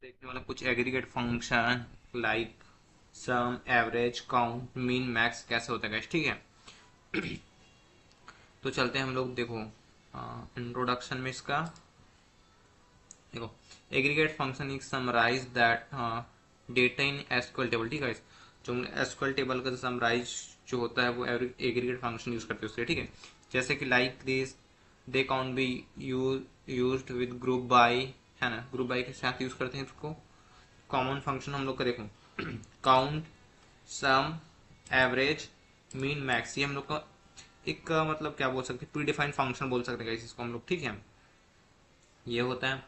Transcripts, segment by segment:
देखने वाला कुछ aggregate function like sum, average, count, mean, max कैसे होता है गाइस, ठीक है। तो चलते हैं हम लोग। देखो इंट्रोडक्शन में इसका देखो, aggregate function is summarise that data in SQL table, ठीक है। जो एसक्यूएल टेबल का समराइज जो होता है वो एग्रीगेट फंक्शन यूज करते हैं उसके, ठीक है। जैसे कि like this they count be used with group by, है ना, ग्रुप बाय के साथ यूज करते हैं इसको। कॉमन फंक्शन हम लोग का देखो, काउंट, सम, एवरेज, मीन, मैक्स, ये हम लोग का एक मतलब क्या बोल सकते हैं, प्री डिफाइंड फंक्शन बोल सकते हैं इसको हम लोग, ठीक है। ये होता है।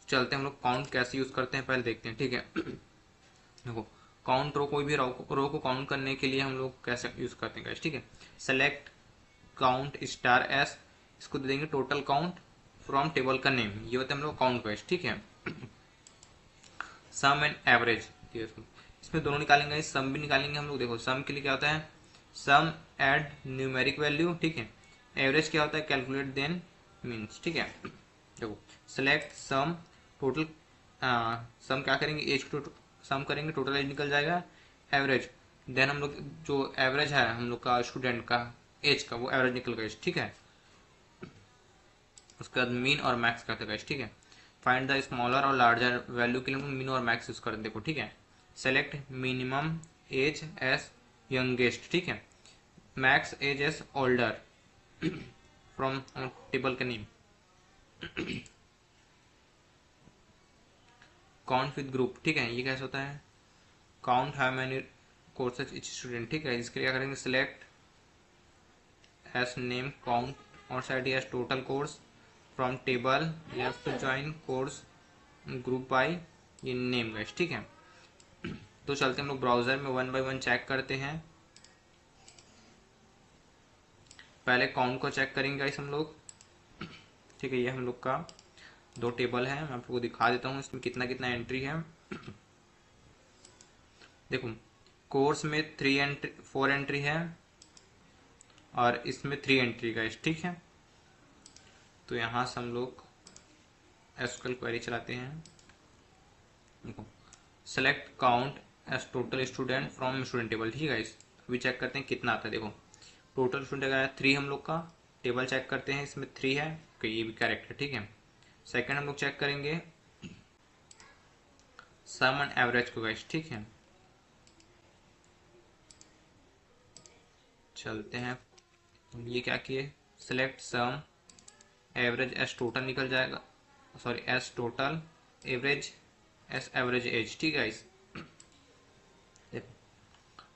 चलते हैं हम लोग काउंट कैसे यूज करते हैं पहले देखते हैं, ठीक है। देखो, काउंट रो, कोई भी रो को काउंट करने के लिए हम लोग कैसे यूज करते हैं, ठीक है। सेलेक्ट काउंट स्टार एस, इसको दे देंगे टोटल काउंट फ्रॉम टेबल का नेम, ये होता है हम लोग काउंट का, ठीक है। सम एंड एवरेज, इसमें दोनों निकालेंगे, सम भी निकालेंगे हम लोग। देखो सम के लिए क्या होता है, सम एड न्यूमेरिक वैल्यू, ठीक है। एवरेज क्या होता है, कैलकुलेट देन मीन्स, ठीक है। देखो, सेलेक्ट सम, टोटल सम क्या करेंगे, एज टू सम करेंगे, टोटल एज निकल जाएगा। एवरेज, देन हम लोग जो एवरेज है हम लोग का स्टूडेंट का एज का, वो एवरेज निकल गया, ठीक है। उसके बाद मीन और मैक्स करते गए, ठीक है। फाइंड द स्मॉलर और लार्जर वैल्यू के लिए हम मीन और मैक्स यूज करते, देखो, ठीक है। Select minimum age as youngest, ठीक है। Max age as older from table का नेम। काउंट विद ग्रुप, ठीक है, ये कैसे होता है, count how many courses each student, ठीक है। इसके लिए क्या करेंगे, सिलेक्ट एस नेम काउंट और side as total course from table, left to join course group by ये नेम गाइस, ठीक है। तो चलते हम लोग ब्राउजर में वन बाय वन चेक करते हैं। पहले काउंट को चेक करेंगे गाइस हम लोग, ठीक है। ये हम लोग का दो टेबल है, मैं आपको दिखा देता हूँ इसमें कितना कितना एंट्री है। देखो, कोर्स में 4 एंट्री है और इसमें 3 एंट्री गाइस, ठीक है। तो यहाँ से हम लोग एसक्यूएल क्वेरी चलाते हैं। देखो, select count as total student from student table, ठीक है गाइस। अभी चेक करते हैं कितना आता है। देखो, टोटल स्टूडेंट आया 3 हम लोग का, टेबल चेक करते हैं, इसमें 3 है, ओके, ये भी करेक्ट है, ठीक है। सेकंड हम लोग चेक करेंगे सम एंड एवरेज को गाइस, ठीक है। चलते हैं, ये क्या किए, सेलेक्ट सम, एवरेज एस टोटल निकल जाएगा, sorry S total, average S average age, ठीक है गाइस।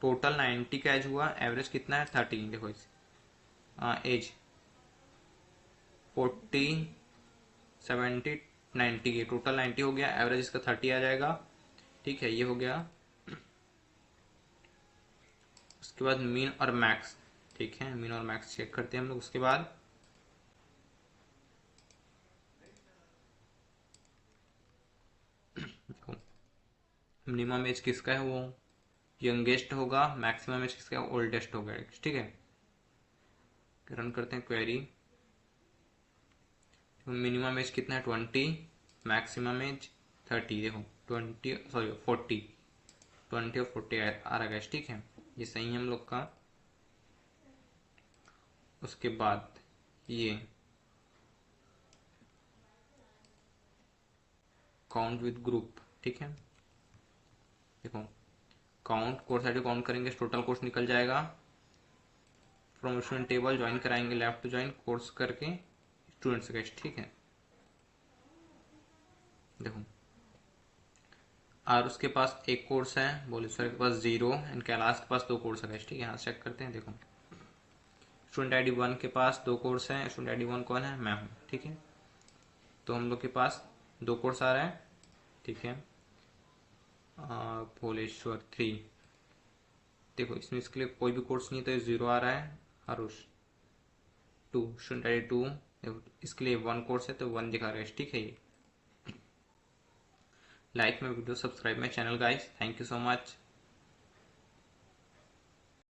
टोटल 90 का एज हुआ, एवरेज कितना है 30, देखो इस एज 40 70 90 की, टोटल 90 हो गया, एवरेज इसका 30 आ जाएगा, ठीक है। ये हो गया। उसके बाद मीन और मैक्स, ठीक है, मीन और मैक्स चेक करते हैं हम लोग। उसके बाद मिनिमम एज किसका है, वो यंगेस्ट होगा, मैक्सिमम एज किसका है, ओल्डेस्ट होगा, ठीक है। रन करते हैं क्वेरी। मिनिमम एज कितना है 20, मैक्सिमम एज 30, देखो 20 सॉरी 40, 20 और 40 आ रहा है, ठीक है। ये सही है हम लोग का। उसके बाद ये काउंट विद ग्रुप, ठीक है। देखो, काउंट कोर्स आईडी काउंट करेंगे, टोटल कोर्स निकल जाएगा, फ्रॉम स्टूडेंट टेबल ज्वाइन कराएंगे, लेफ्ट टू ज्वाइन कोर्स करके स्टूडेंट्स का, ठीक है। देखो, और उसके पास एक कोर्स है, बोलेश्वर के पास 0 एंड कैलाश के पास 2 कोर्स है, ठीक है। यहाँ चेक करते हैं। देखो, स्टूडेंट आईडी 1 के पास 2 कोर्स है, स्टूडेंट आईडी 1 कौन है, मैं हूँ, ठीक है। तो हम लोग के पास 2 कोर्स आ रहा है, ठीक है। भोलेश्वर 3, देखो इसमें इसके लिए कोई भी कोर्स नहीं, तो 0 आ रहा है। आरुष 2, स्टूडेंट आईडी 2, देखो इसके लिए 1 कोर्स है तो 1 दिखा रहा है, ठीक है। ये like my video, subscribe my channel guys, thank you so much.